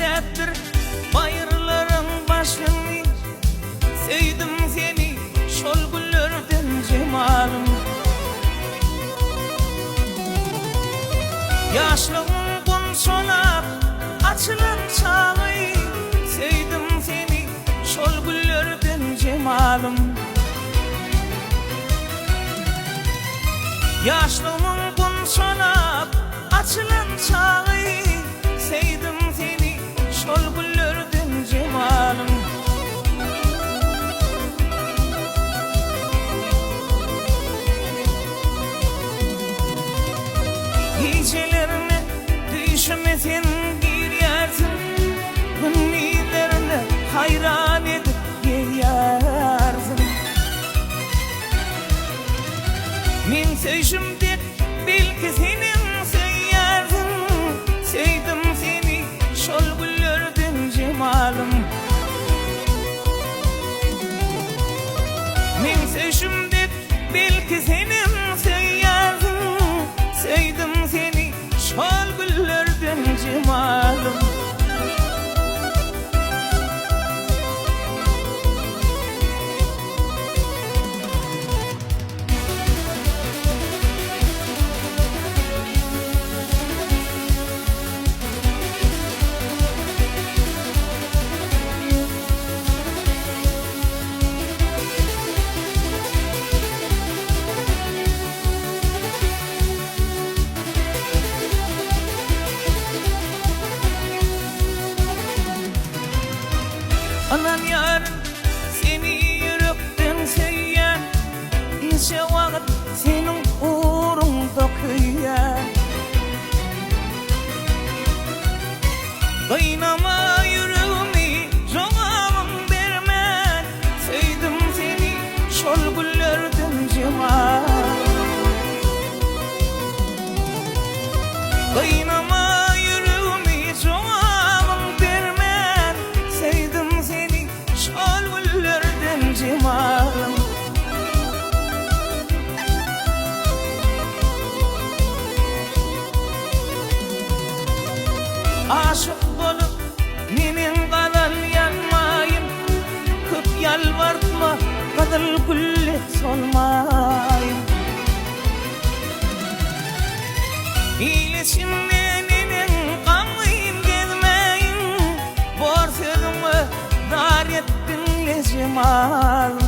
lezzettir bayırların başını. Sevdim seni şol güllerden cemalım. Yaşlığım gün solar açılan çağı. Sevdim seni şol güllerden cemalım. Yaşlığımın gün solar açılan çağı. Sevdim seni şol güllerden cemalım. Gecelerine düşmesin girersin, günlerine hayran edip yeyarsın. Min söýüşümde belki senin söýersin. Sevdim seni şol güllerden cemalım. Min söýüşümde belki senin söýersin. Sevdim seni şol güllerden cemalım. Anan yarın seni yürekten söýýär, neçe wagt senin uğrunda köýýär. Gaynama yüreğimi jogabym bermän, söýdüm seni şol güllerden cemal. Gaynama yüreğimi jogabym bermän, söýdüm seni şol güllerden cemalım. Aşık bolup menen galan yanmayın, köp yalvartma gadal gülle solmayın. İleşimden enen gamyym gezmeyin, bor sözüňe dar ettin le cemal.